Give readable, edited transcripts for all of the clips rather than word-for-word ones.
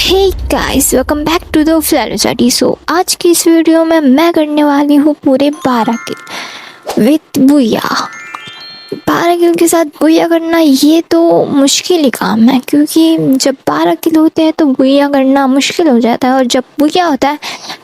Hey guys, welcome back to the फ्लैलोसिटी। आज की इस वीडियो में मैं करने वाली हूँ पूरे 12 किल विथ बुया। 12 किल के साथ बुया करना ये तो मुश्किल ही काम है, क्योंकि जब 12 किल होते हैं तो बुया करना मुश्किल हो जाता है, और जब बुया होता है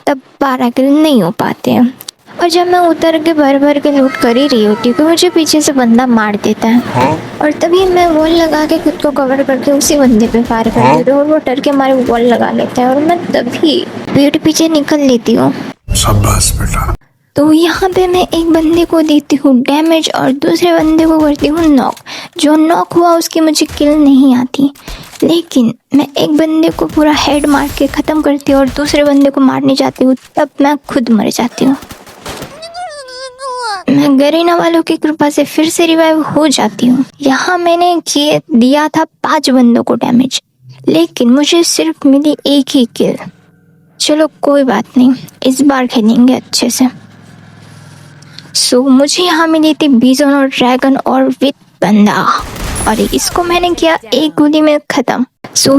तब 12 किल नहीं हो पाते हैं। और जब मैं उतर के भर भर के लूट कर ही रही होती हूँ कि मुझे पीछे से बंदा मार देता है, और तभी मैं वॉल लगा के खुद को कवर करके उसी बंदे पे फायर कर देती हूँ, और वो डर के मारे वॉल लगा लेता है और मैं तभी पेड़ पीछे निकल लेती हूँ। शाबाश बेटा। तो यहाँ पे मैं एक बंदे को देती हूँ डैमेज और दूसरे बंदे को करती हूँ नॉक। जो नॉक हुआ उसकी मुझे किल नहीं आती, लेकिन मैं एक बंदे को पूरा हेड मार के ख़त्म करती हूँ और दूसरे बंदे को मारने जाती हूँ, तब मैं खुद मर जाती हूँ। मैं गरीना वालों की कृपा से फिर से रिवाइव हो जाती हूँ। यहाँ मैंने दिया था 5 बंदों को डैमेज, लेकिन मुझे सिर्फ मिली एक ही किल। चलो कोई बात नहीं, इस बार खेलेंगे अच्छे से। मुझे यहाँ मिली थी बीजन और ड्रैगन और विथ बंदा, और इसको मैंने किया एक गोली में ख़त्म।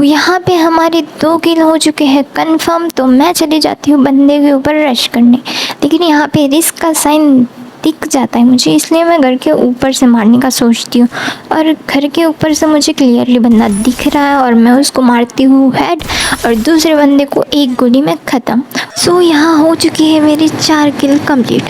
यहाँ पे हमारे 2 किल हो चुके हैं कंफर्म। तो मैं चली जाती हूँ बंदे के ऊपर रश करने, लेकिन यहाँ पे रिस्क का साइन दिख जाता है मुझे, इसलिए मैं घर के ऊपर से मारने का सोचती हूँ, और घर के ऊपर से मुझे क्लियरली बंदा दिख रहा है और मैं उसको मारती हूँ हेड और दूसरे बंदे को एक गोली में ख़त्म। यहाँ हो चुकी है मेरी 4 किल कंप्लीट।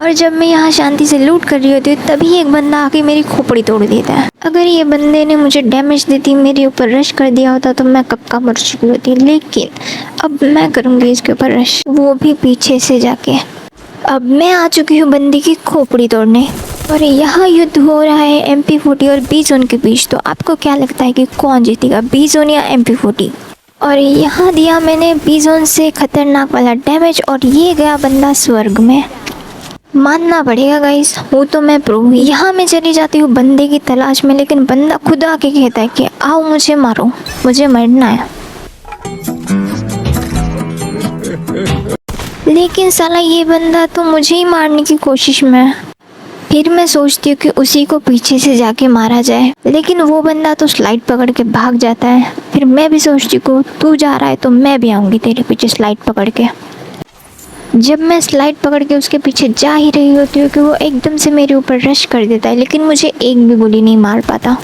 और जब मैं यहाँ शांति से लूट कर रही होती हूँ तभी एक बंदा आके मेरी खोपड़ी तोड़ देता है। अगर ये बंदे ने मुझे डैमेज देती मेरे ऊपर रश कर दिया होता तो मैं कब का मर चुकी होती, लेकिन अब मैं करूँगी इसके ऊपर रश, वो भी पीछे से जाके। अब मैं आ चुकी हूँ बंदी की खोपड़ी तोड़ने, और यहाँ युद्ध हो रहा है MP40 और बीजोन के बीच। तो आपको क्या लगता है कि कौन जीतेगा, बीजोन या MP40? और यहाँ दिया मैंने बीजोन से खतरनाक वाला डैमेज, और ये गया बंदा स्वर्ग में। मानना पड़ेगा गाइस, वो तो मैं प्रो। यहाँ मैं चली जाती हूँ बंदे की तलाश में, लेकिन बंदा खुद आके कहता है कि आओ मुझे मारो, मुझे मरना है। लेकिन साला ये बंदा तो मुझे ही मारने की कोशिश में है। फिर मैं सोचती हूँ कि उसी को पीछे से जाके मारा जाए, लेकिन वो बंदा तो स्लाइड पकड़ के भाग जाता है। फिर मैं भी सोचती हूँ तू जा रहा है तो मैं भी आऊँगी तेरे पीछे स्लाइड पकड़ के। जब मैं स्लाइड पकड़ के उसके पीछे जा ही रही होती हूँ कि वो एकदम से मेरे ऊपर रश कर देता है, लेकिन मुझे एक भी गोली नहीं मार पाता।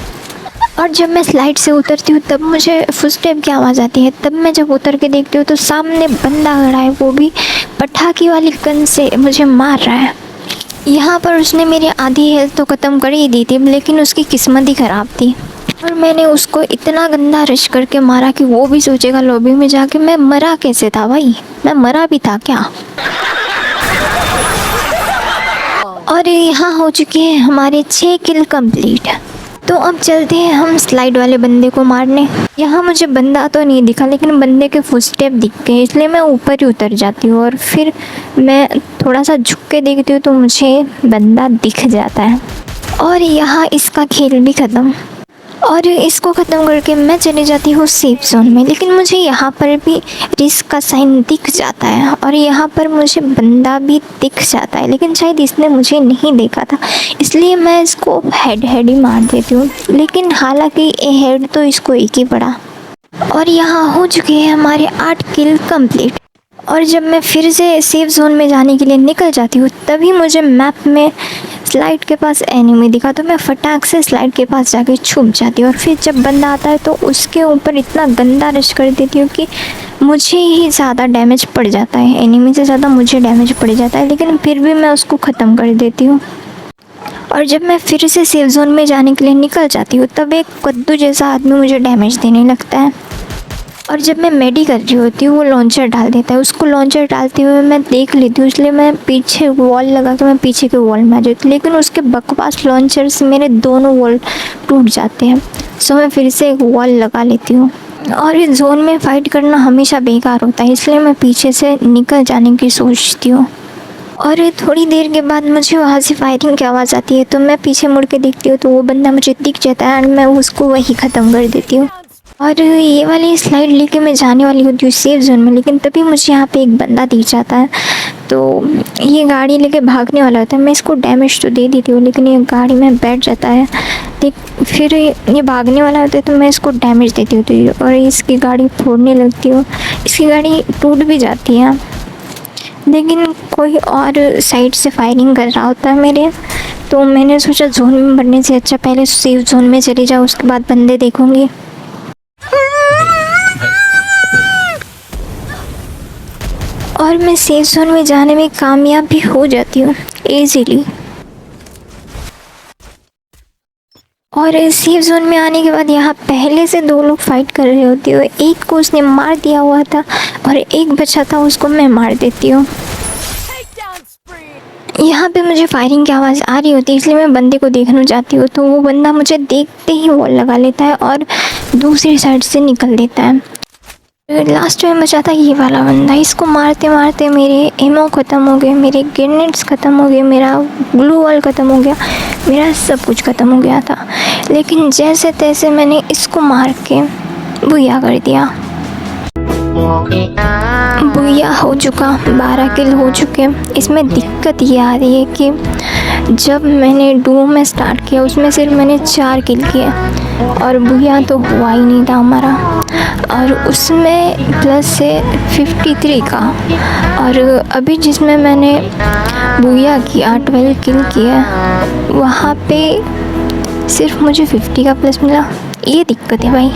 और जब मैं स्लाइड से उतरती हूँ तब मुझे फुटस्टेप की आवाज़ आती है। तब मैं जब उतर के देखती हूँ तो सामने बंदा खड़ा है, वो भी पटाखे वाली गन से मुझे मार रहा है। यहाँ पर उसने मेरी आधी हेल्थ तो ख़त्म कर ही दी थी, लेकिन उसकी किस्मत ही ख़राब थी, और मैंने उसको इतना गंदा रश करके मारा कि वो भी सोचेगा लॉबी में जाके मैं मरा कैसे था। भाई मैं मरा भी था क्या? और यहाँ हो चुके हैं हमारे 6 किल कंप्लीट। तो अब चलते हैं हम स्लाइड वाले बंदे को मारने। यहाँ मुझे बंदा तो नहीं दिखा, लेकिन बंदे के फुटस्टेप दिख गए, इसलिए मैं ऊपर ही उतर जाती हूँ, और फिर मैं थोड़ा सा झुक के देखती हूँ तो मुझे बंदा दिख जाता है। और यहाँ इसका खेल भी ख़त्म, और इसको ख़त्म करके मैं चली जाती हूँ सेफ जोन में। लेकिन मुझे यहाँ पर भी रिस्क का साइन दिख जाता है, और यहाँ पर मुझे बंदा भी दिख जाता है, लेकिन शायद इसने मुझे नहीं देखा था, इसलिए मैं इसको हेड ही मार देती हूँ। लेकिन हालांकि हेड तो इसको एक ही पड़ा। और यहाँ हो चुके हैं हमारे 8 किल कंप्लीट। और जब मैं फिर से सेफ जोन में जाने के लिए निकल जाती हूँ तभी मुझे मैप में स्लाइड के पास एनिमी दिखा, तो मैं फटाक से स्लाइड के पास जाके छुप जाती हूँ, और फिर जब बंदा आता है तो उसके ऊपर इतना गंदा रश कर देती हूँ कि मुझे ही ज़्यादा डैमेज पड़ जाता है, एनिमी से ज़्यादा मुझे डैमेज पड़ जाता है, लेकिन फिर भी मैं उसको ख़त्म कर देती हूँ। और जब मैं फिर से सेफ जोन में जाने के लिए निकल जाती हूँ तब एक कद्दू जैसा आदमी मुझे डैमेज देने लगता है, और जब मैं मेडी कर रही होती हूँ वो लॉन्चर डाल देता है। उसको लॉन्चर डालते हुए मैं देख लेती हूँ, इसलिए मैं पीछे वॉल लगा के मैं पीछे के वॉल में आ जाती हूँ, लेकिन उसके बकवास लॉन्चर से मेरे दोनों वॉल टूट जाते हैं। मैं फिर से एक वॉल लगा लेती हूँ। और इस जोन में फ़ाइट करना हमेशा बेकार होता है, इसलिए मैं पीछे से निकल जाने की सोचती हूँ। और थोड़ी देर के बाद मुझे वहाँ से फायरिंग की आवाज़ आती है, तो मैं पीछे मुड़ के देखती हूँ तो वो बंदा मुझे दिख जाता है, और मैं उसको वही ख़त्म कर देती हूँ। और ये वाली स्लाइड लेके मैं जाने वाली होती हूँ सेफ जोन में, लेकिन तभी मुझे यहाँ पे एक बंदा दिख जाता है। तो ये गाड़ी लेके भागने वाला होता है। मैं इसको डैमेज तो दे देती हूँ, लेकिन ये गाड़ी में बैठ जाता है। फिर ये भागने वाला होता है तो मैं इसको डैमेज देती हूँ और इसकी गाड़ी फोड़ने लगती हूँ। इसकी गाड़ी टूट भी जाती है, लेकिन कोई और साइड से फायरिंग कर रहा होता है मेरे। तो मैंने सोचा जोन में मरने से अच्छा पहले सेफ जोन में चली जाओ, उसके बाद बंदे देखूँगी। और मैं सेफ जोन में जाने में कामयाब भी हो जाती हूँ ईजीली। और सेफ जोन में आने के बाद यहाँ पहले से 2 लोग फाइट कर रहे होते हो। एक को उसने मार दिया हुआ था और एक बचा था, उसको मैं मार देती हूँ। यहाँ पे मुझे फायरिंग की आवाज़ आ रही होती है, इसलिए मैं बंदे को देखने जाती हूँ। तो वो बंदा मुझे देखते ही वॉल लगा लेता है और दूसरी साइड से निकल देता है। लास्ट में बचा था ये वाला बंदा। इसको मारते मारते मेरे एमो ख़त्म हो गए, मेरे ग्रेनेड्स ख़त्म हो गए, मेरा ग्लू वॉल ख़त्म हो गया, मेरा सब कुछ ख़त्म हो गया था। लेकिन जैसे तैसे मैंने इसको मार के बुया कर दिया। बुया हो चुका, 12 किल हो चुके। इसमें दिक्कत ये आ रही है कि जब मैंने डुओ में स्टार्ट किया उसमें सिर्फ मैंने 4 किल किए और बुया तो हुआ ही नहीं था हमारा। और उसमें प्लस से 53 का, और अभी जिसमें मैंने बुया किया 12 किल किया वहाँ पे सिर्फ मुझे 50 का प्लस मिला। ये दिक्कत है भाई।